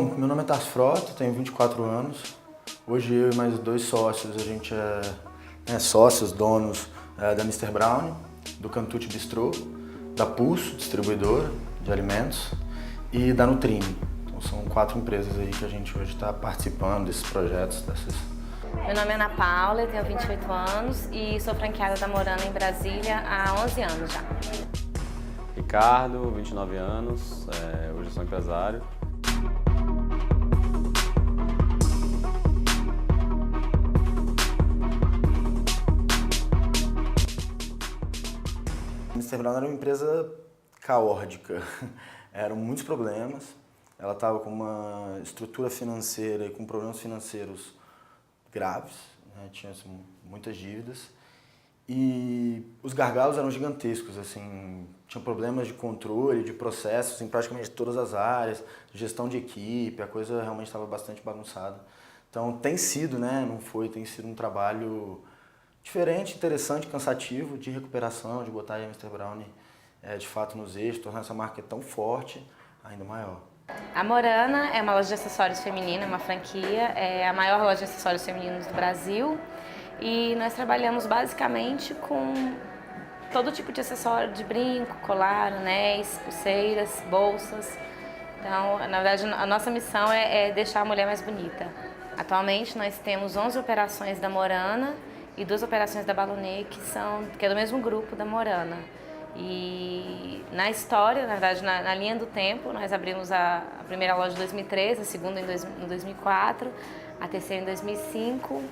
Meu nome é Tarso Frota, tenho 24 anos. Hoje eu e mais dois sócios, a gente é sócios, donos da Mr. Brownie, do Cantucci Bistrô, da Pulso, distribuidora de alimentos, e da Nutrine. Então são 4 empresas aí que a gente hoje está participando desses projetos. Meu nome é Ana Paula, eu tenho 28 anos e sou franqueada da Morana em Brasília há 11 anos já. Ricardo, 29 anos, hoje eu sou empresário. A Mr. Brownie era uma empresa caótica, eram muitos problemas, ela estava com uma estrutura financeira e com problemas financeiros graves, né? Tinha assim, muitas dívidas e os gargalos eram gigantescos, assim, tinha problemas de controle, de processos em praticamente todas as áreas, gestão de equipe, a coisa realmente estava bastante bagunçada. Então tem sido, né, tem sido um trabalho diferente, interessante, cansativo, de recuperação, de botar a Mr. Brownie de fato nos eixos, tornar essa marca tão forte, ainda maior. A Morana é uma loja de acessórios feminina, é uma franquia, é a maior loja de acessórios femininos do Brasil e nós trabalhamos basicamente com todo tipo de acessório, de brinco, colar, anéis, pulseiras, bolsas. Então, na verdade, a nossa missão é deixar a mulher mais bonita. Atualmente nós temos 11 operações da Morana e 2 operações da Balonê, que é do mesmo grupo da Morana. E na história, na verdade, na linha do tempo, nós abrimos a primeira loja em 2013, a segunda em 2004, a terceira em 2005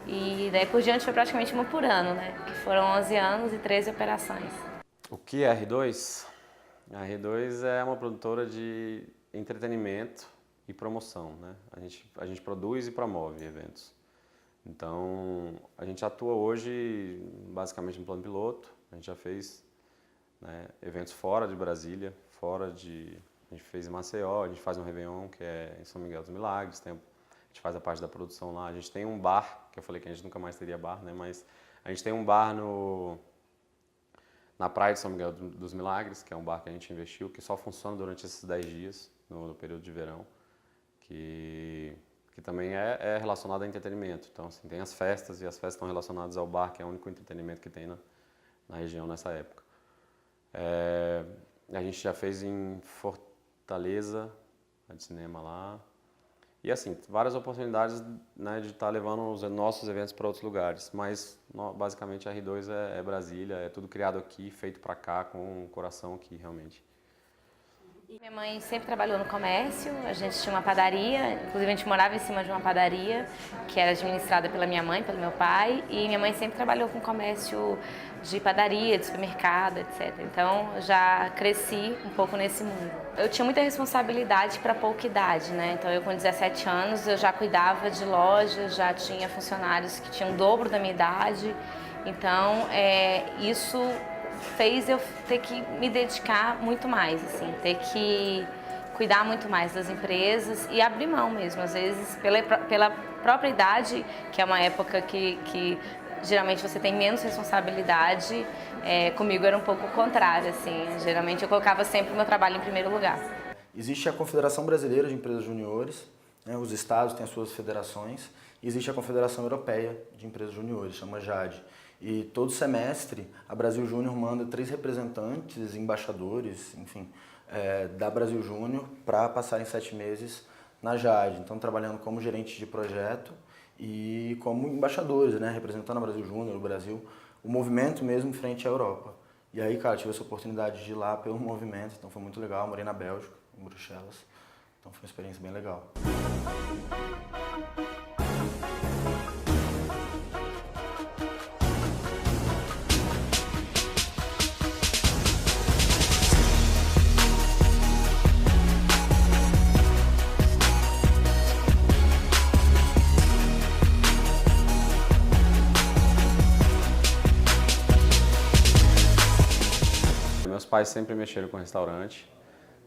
e daí por diante foi praticamente uma por ano, né? Que foram 11 anos e 13 operações. O que é a R2? A R2 é uma produtora de entretenimento e promoção, né? A gente produz e promove eventos. Então, a gente atua hoje basicamente no plano piloto, a gente já fez, né, eventos fora de Brasília, a gente fez em Maceió, a gente faz um Réveillon, que é em São Miguel dos Milagres, a gente faz a parte da produção lá, a gente tem um bar, que eu falei que a gente nunca mais teria bar, né, mas a gente tem um bar na praia de São Miguel dos Milagres, que é um bar que a gente investiu, que só funciona durante esses 10 dias, no período de verão, que também é relacionado a entretenimento. Então, assim, tem as festas, e as festas estão relacionadas ao bar, que é o único entretenimento que tem na região nessa época. A gente já fez em Fortaleza, a de cinema lá. E assim, várias oportunidades, né, de estar levando os nossos eventos para outros lugares. Mas basicamente a R2 é Brasília, é tudo criado aqui, feito para cá, com um coração aqui realmente. Minha mãe sempre trabalhou no comércio, a gente tinha uma padaria, inclusive a gente morava em cima de uma padaria que era administrada pela minha mãe, pelo meu pai, e minha mãe sempre trabalhou com comércio de padaria, de supermercado, etc. Então já cresci um pouco nesse mundo. Eu tinha muita responsabilidade para pouca idade, né? Então eu com 17 anos eu já cuidava de loja, já tinha funcionários que tinham o dobro da minha idade, então isso fez eu ter que me dedicar muito mais, assim, ter que cuidar muito mais das empresas e abrir mão mesmo, às vezes pela própria idade, que é uma época que geralmente você tem menos responsabilidade, comigo era um pouco o contrário, assim, geralmente eu colocava sempre o meu trabalho em primeiro lugar. Existe a Confederação Brasileira de Empresas Juniores, né, os estados têm as suas federações, e existe a Confederação Europeia de Empresas Juniores, chama JAD. E todo semestre a Brasil Júnior manda 3 representantes, embaixadores, enfim, da Brasil Júnior para passarem 7 meses na JAD. Então trabalhando como gerentes de projeto e como embaixadores, né, representando a Brasil Júnior, o Brasil, o movimento mesmo frente à Europa. E aí, cara, tive essa oportunidade de ir lá pelo movimento, então foi muito legal, morei na Bélgica, em Bruxelas, então foi uma experiência bem legal. Meus pais sempre mexeram com restaurante,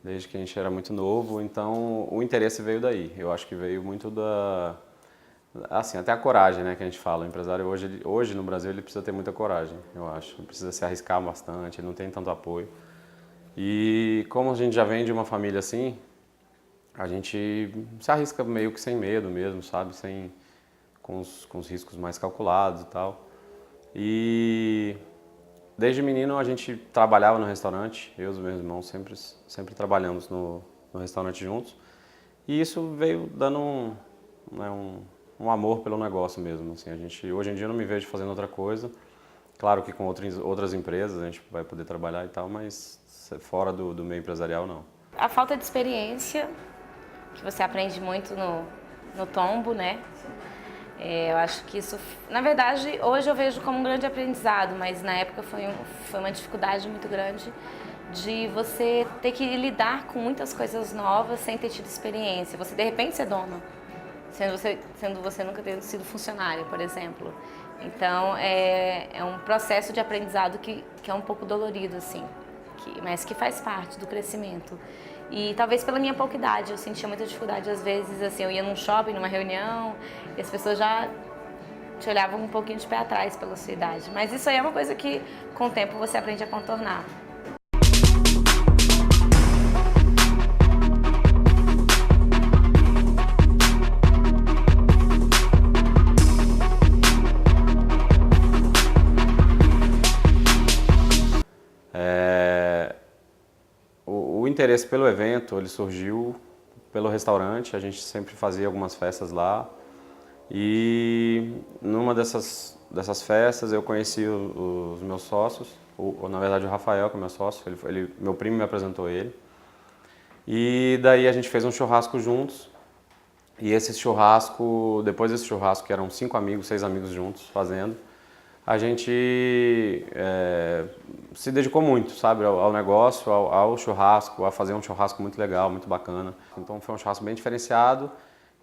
desde que a gente era muito novo, então o interesse veio daí. Eu acho que veio muito assim, até a coragem, né, que a gente fala. O empresário hoje no Brasil ele precisa ter muita coragem, eu acho. Ele precisa se arriscar bastante, ele não tem tanto apoio. E como a gente já vem de uma família assim, a gente se arrisca meio que sem medo mesmo, sabe? Com os riscos mais calculados e tal. E desde menino a gente trabalhava no restaurante, eu e os meus irmãos sempre trabalhamos no restaurante juntos. E isso veio dando um amor pelo negócio mesmo. Assim, hoje em dia eu não me vejo fazendo outra coisa. Claro que com outras empresas a gente vai poder trabalhar e tal, mas fora do meio empresarial não. A falta de experiência, que você aprende muito no tombo, né? Eu acho que isso, na verdade, hoje eu vejo como um grande aprendizado, mas na época foi uma dificuldade muito grande de você ter que lidar com muitas coisas novas sem ter tido experiência. Você, de repente, ser dono, sendo você nunca tendo sido funcionário, por exemplo. Então, é um processo de aprendizado que é um pouco dolorido, assim, mas que faz parte do crescimento. E talvez pela minha pouca idade, eu sentia muita dificuldade às vezes, assim, eu ia num shopping, numa reunião, e as pessoas já te olhavam um pouquinho de pé atrás pela sua idade. Mas isso aí é uma coisa que, com o tempo, você aprende a contornar. O interesse pelo evento, ele surgiu pelo restaurante, a gente sempre fazia algumas festas lá e numa dessas festas eu conheci os meus sócios, na verdade o Rafael, que é meu sócio, meu primo me apresentou ele, e daí a gente fez um churrasco juntos e depois desse churrasco, que eram 5 amigos, 6 amigos juntos fazendo, a gente se dedicou muito, sabe, ao negócio, ao churrasco, a fazer um churrasco muito legal, muito bacana. Então foi um churrasco bem diferenciado,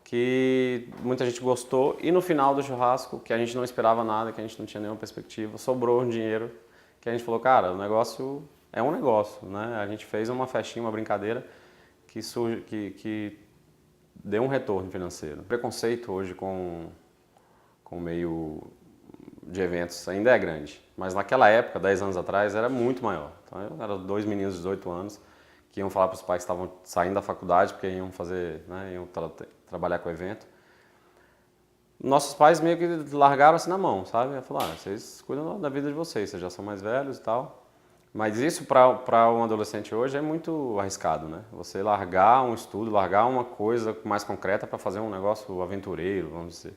que muita gente gostou, e no final do churrasco, que a gente não esperava nada, que a gente não tinha nenhuma perspectiva, sobrou um dinheiro, que a gente falou, cara, o negócio é um negócio, né? A gente fez uma festinha, uma brincadeira, que deu um retorno financeiro. O preconceito hoje com o meio de eventos ainda é grande, mas naquela época, 10 anos atrás, era muito maior. Então, eram 2 meninos de 18 anos que iam falar para os pais que estavam saindo da faculdade porque iam fazer, né, iam trabalhar com o evento. Nossos pais meio que largaram assim na mão, sabe? Falaram, vocês cuidam da vida de vocês já são mais velhos e tal. Mas isso para um adolescente hoje é muito arriscado, né? Você largar um estudo, largar uma coisa mais concreta para fazer um negócio aventureiro, vamos dizer.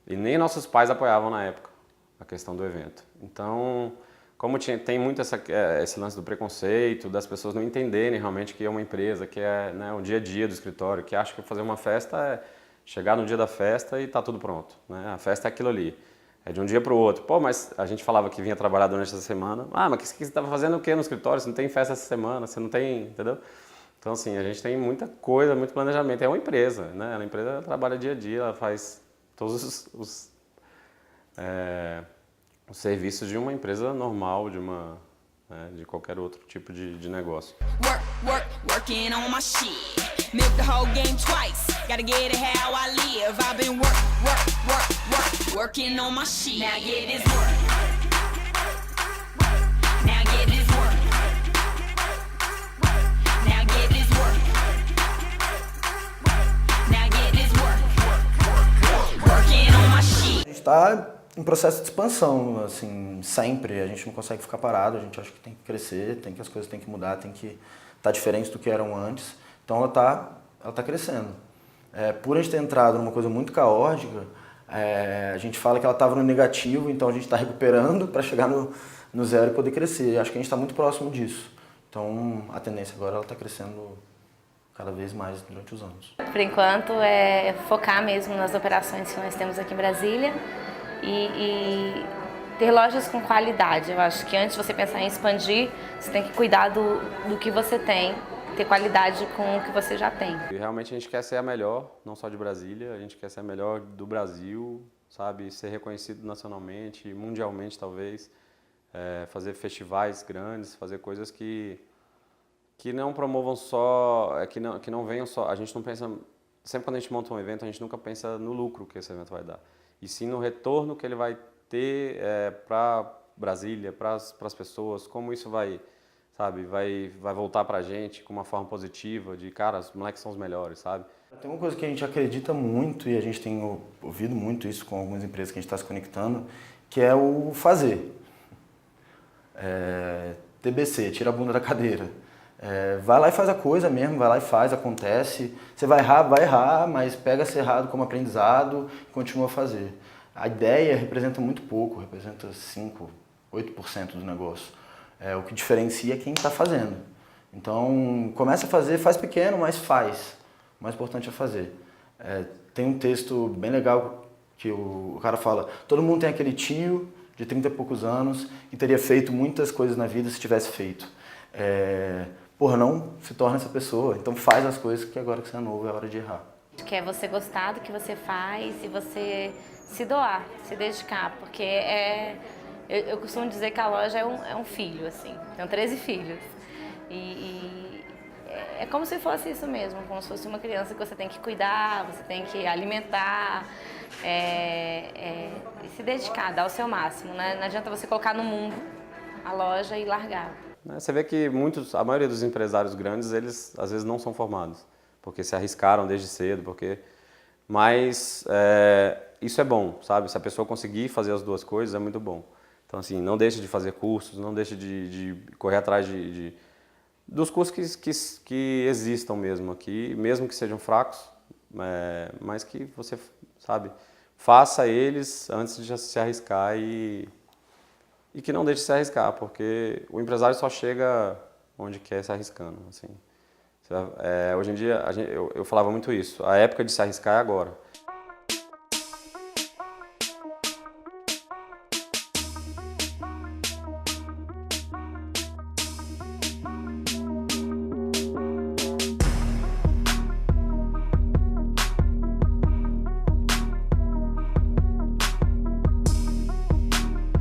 E nem nossos pais apoiavam na época a questão do evento. Então, como tem muito esse lance do preconceito, das pessoas não entenderem realmente que é uma empresa, que é, né, o dia a dia do escritório, que acha que fazer uma festa é chegar no dia da festa e tá tudo pronto, né? A festa é aquilo ali, é de um dia para o outro. Pô, mas a gente falava que vinha trabalhar durante essa semana. Ah, mas você estava fazendo o quê no escritório? Você não tem festa essa semana, você não tem, entendeu? Então, assim, a gente tem muita coisa, muito planejamento. É uma empresa, né? A empresa trabalha dia a dia, ela faz todos os serviços de uma empresa normal, de qualquer outro tipo de negócio. Working on my shit. Milk the whole game twice. Gotta get it how I live. I've been working on my shit. Now get this work. Now get this work. Now get this work. Now get this work. Working on my shit. A gente está em processo de expansão, assim, sempre. A gente não consegue ficar parado, a gente acha que tem que crescer, as coisas têm que mudar, tem que estar diferente do que eram antes. Então ela tá crescendo. Por a gente ter entrado numa coisa muito caótica, a gente fala que ela estava no negativo, então a gente está recuperando para chegar no zero e poder crescer. Acho que a gente está muito próximo disso. Então a tendência agora ela está crescendo cada vez mais durante os anos. Por enquanto é focar mesmo nas operações que nós temos aqui em Brasília e ter lojas com qualidade. Eu acho que antes de você pensar em expandir, você tem que cuidar do que você tem, ter qualidade com o que você já tem. E realmente a gente quer ser a melhor, não só de Brasília, a gente quer ser a melhor do Brasil, sabe? Ser reconhecido nacionalmente, mundialmente talvez, fazer festivais grandes, fazer coisas que não promovam só, que não venham só, a gente não pensa, sempre quando a gente monta um evento, a gente nunca pensa no lucro que esse evento vai dar, e sim no retorno que ele vai ter para Brasília, para as pessoas, como isso vai, sabe? Vai voltar pra gente com uma forma positiva, de cara, os moleques são os melhores, sabe? Tem uma coisa que a gente acredita muito, e a gente tem ouvido muito isso com algumas empresas que a gente está se conectando, que é o fazer. TBC, tira a bunda da cadeira. Vai lá e faz a coisa mesmo, vai lá e faz, acontece. Você vai errar, mas pega ser errado como aprendizado e continua a fazer. A ideia representa muito pouco, representa 5, 8% do negócio. O que diferencia é quem está fazendo. Então, começa a fazer, faz pequeno, mas faz. O mais importante é fazer. Tem um texto bem legal que o cara fala: todo mundo tem aquele tio de 30 e poucos anos que teria feito muitas coisas na vida se tivesse feito. Não se torna essa pessoa, então faz as coisas que agora que você é novo é hora de errar. Que é você gostar do que você faz e você se doar, se dedicar, porque eu costumo dizer que a loja é um filho, assim, tenho 13 filhos. E é como se fosse isso mesmo, como se fosse uma criança que você tem que cuidar, você tem que alimentar, e se dedicar, dar o seu máximo, né? Não adianta você colocar no mundo a loja e largar. Você vê que a maioria dos empresários grandes, eles às vezes não são formados, porque se arriscaram desde cedo, mas isso é bom, sabe? Se a pessoa conseguir fazer as duas coisas, é muito bom. Então, assim, não deixe de fazer cursos, não deixe de correr atrás dos cursos que existam mesmo aqui, mesmo que sejam fracos, mas que você, sabe, faça eles antes de se arriscar e que não deixe de se arriscar, porque o empresário só chega onde quer se arriscando, assim. Hoje em dia, eu falava muito isso, a época de se arriscar é agora.